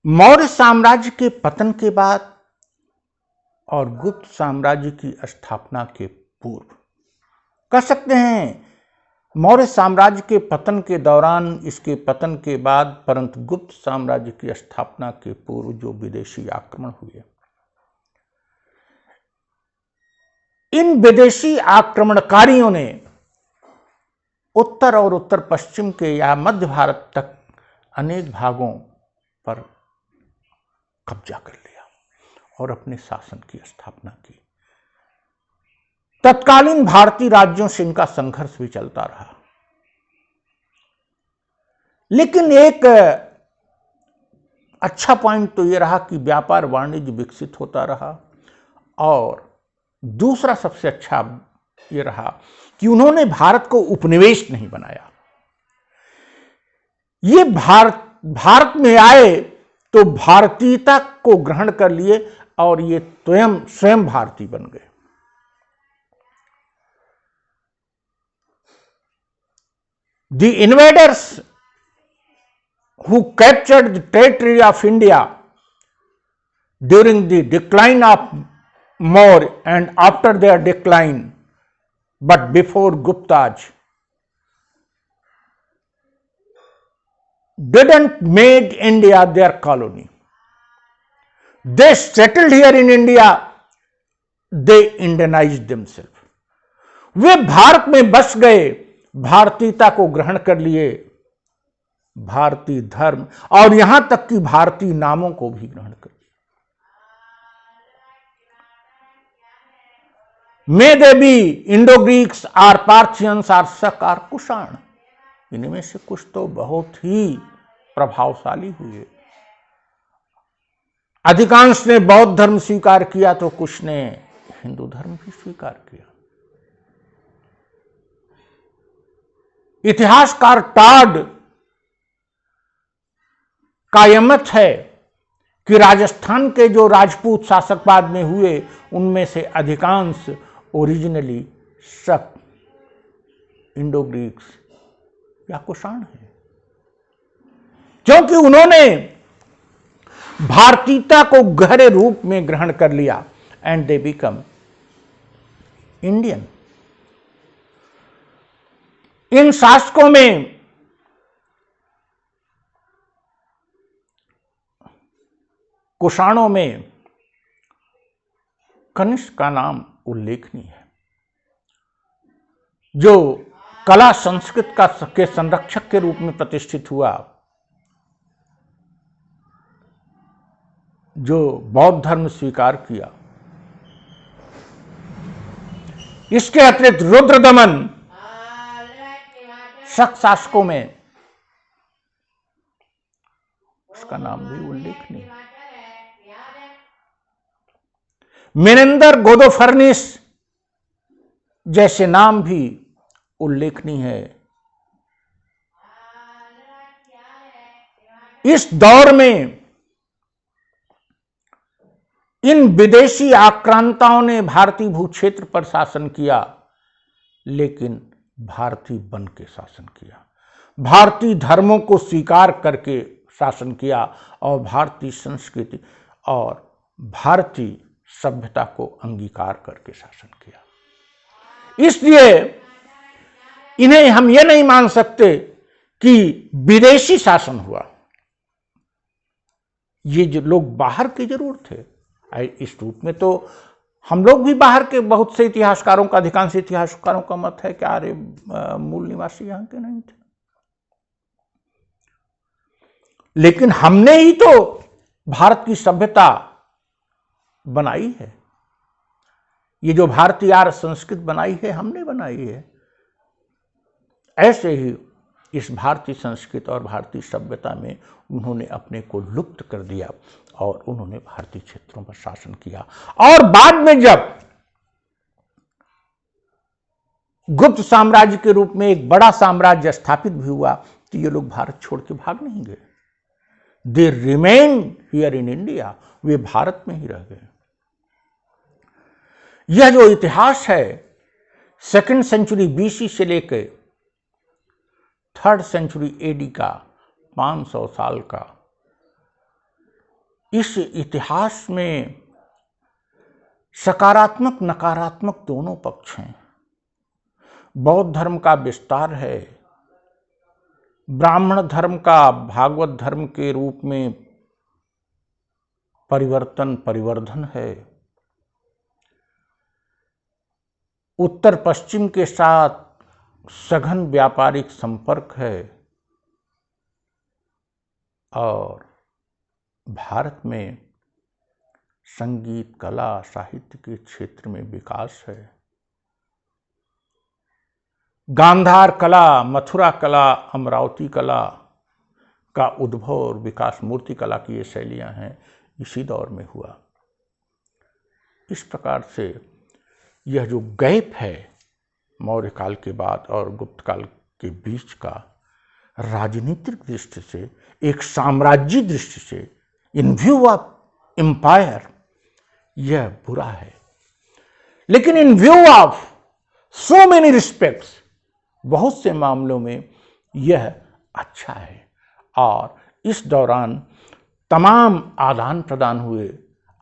मौर्य साम्राज्य के पतन के बाद और गुप्त साम्राज्य की स्थापना के पूर्व, कह सकते हैं मौर्य साम्राज्य के पतन के दौरान, इसके पतन के बाद, परंतु गुप्त साम्राज्य की स्थापना के पूर्व जो विदेशी आक्रमण हुए, इन विदेशी आक्रमणकारियों ने उत्तर और उत्तर पश्चिम के या मध्य भारत तक अनेक भागों पर कब्जा कर लिया और अपने शासन की स्थापना की। तत्कालीन भारतीय राज्यों से इनका संघर्ष भी चलता रहा, लेकिन एक अच्छा पॉइंट तो यह रहा कि व्यापार वाणिज्य विकसित होता रहा, और दूसरा सबसे अच्छा यह रहा कि उन्होंने भारत को उपनिवेश नहीं बनाया। ये भारत में आए तो भारतीयता को ग्रहण कर लिए और ये स्वयं भारतीय बन गए। The invaders who captured the territory of India during the decline of Maurya and after their decline, but before Guptas, didn't make India their colony. They settled here in India, they Indianized themselves. वे भारत में बस गए, भारतीयता को ग्रहण कर लिए, भारतीय धर्म और यहां तक कि भारतीय नामों को भी ग्रहण कर लिया। May they be Indo Greeks or Parthians or Shaka or Kushana, इनमें से कुछ तो बहुत ही प्रभावशाली हुए। अधिकांश ने बौद्ध धर्म स्वीकार किया तो कुछ ने हिंदू धर्म भी स्वीकार किया। इतिहासकार टाड का यह मत है कि राजस्थान के जो राजपूत शासक बाद में हुए, उनमें से अधिकांश ओरिजिनली शक, इंडो ग्रीक्स या कुषाण है, क्योंकि उन्होंने भारतीयता को गहरे रूप में ग्रहण कर लिया एंड दे बिकम इंडियन। इन शासकों में कुषाणों में कनिष्क का नाम उल्लेखनीय है, जो कला संस्कृत के संरक्षक के रूप में प्रतिष्ठित हुआ, जो बौद्ध धर्म स्वीकार किया। इसके अतिरिक्त रुद्रदमन शक शासकों में, उसका नाम भी उल्लेखनीय है। मेनेंदर गोदोफर्निस जैसे नाम भी उल्लेखनीय है। इस दौर में इन विदेशी आक्रांताओं ने भारतीय भूक्षेत्र पर शासन किया, लेकिन भारतीय बन के शासन किया, भारतीय धर्मों को स्वीकार करके शासन किया और भारतीय संस्कृति और भारतीय सभ्यता को अंगीकार करके शासन किया। इसलिए इन्हें हम ये नहीं मान सकते कि विदेशी शासन हुआ। ये जो लोग बाहर के जरूर थे, इस रूप में तो हम लोग भी बाहर के, बहुत से इतिहासकारों का, अधिकांश इतिहासकारों का मत है कि अरे मूल निवासी यहां के नहीं थे, लेकिन हमने ही तो भारत की सभ्यता बनाई है। ये जो भारतीय आर्य संस्कृति बनाई है, हमने बनाई है। ऐसे ही इस भारतीय संस्कृति और भारतीय सभ्यता में उन्होंने अपने को लुप्त कर दिया और उन्होंने भारतीय क्षेत्रों पर शासन किया। और बाद में जब गुप्त साम्राज्य के रूप में एक बड़ा साम्राज्य स्थापित भी हुआ, तो ये लोग भारत छोड़ के भाग नहीं गए। They remain here in India, वे भारत में ही रह गए। यह जो इतिहास है 2nd सेंचुरी BC से लेकर 3rd सेंचुरी AD का 500 साल का, इस इतिहास में सकारात्मक नकारात्मक दोनों पक्ष हैं। बौद्ध धर्म का विस्तार है, ब्राह्मण धर्म का भागवत धर्म के रूप में परिवर्धन है, उत्तर पश्चिम के साथ सघन व्यापारिक संपर्क है और भारत में संगीत, कला, साहित्य के क्षेत्र में विकास है। गांधार कला, मथुरा कला, अमरावती कला का उद्भव और विकास, मूर्ति कला की ये शैलियां हैं, इसी दौर में हुआ। इस प्रकार से यह जो गैप है मौर्य काल के बाद और गुप्त काल के बीच का, राजनीतिक दृष्टि से, एक साम्राज्य दृष्टि से, इन व्यू ऑफ एम्पायर, यह बुरा है। लेकिन इन view of so many respects, बहुत से मामलों में यह अच्छा है। और इस दौरान तमाम आदान प्रदान हुए।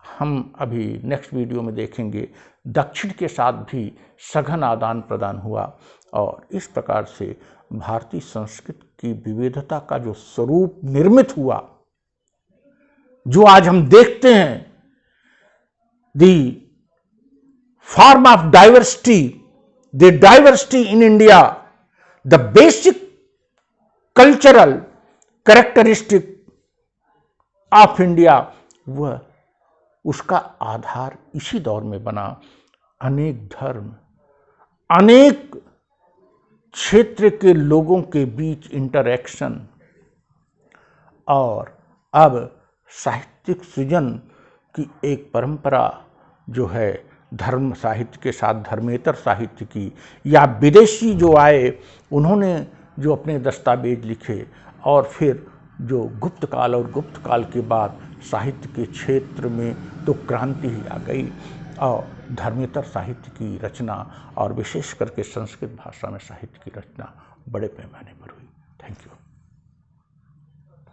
हम अभी नेक्स्ट वीडियो में देखेंगे, दक्षिण के साथ भी सघन आदान प्रदान हुआ और इस प्रकार से भारतीय संस्कृति की विविधता का जो स्वरूप निर्मित हुआ, जो आज हम देखते हैं, the form of diversity, the diversity in India, the basic cultural characteristic of India, वह उसका आधार इसी दौर में बना। अनेक धर्म, अनेक क्षेत्र के लोगों के बीच इंटरैक्शन और अब साहित्यिक सृजन की एक परंपरा जो है, धर्म साहित्य के साथ धर्मेतर साहित्य की, या विदेशी जो आए उन्होंने जो अपने दस्तावेज लिखे, और फिर जो गुप्त काल और गुप्त काल के बाद साहित्य के क्षेत्र में तो क्रांति ही आ गई और धर्मेतर साहित्य की रचना और विशेष करके संस्कृत भाषा में साहित्य की रचना बड़े पैमाने पर हुई। Thank you.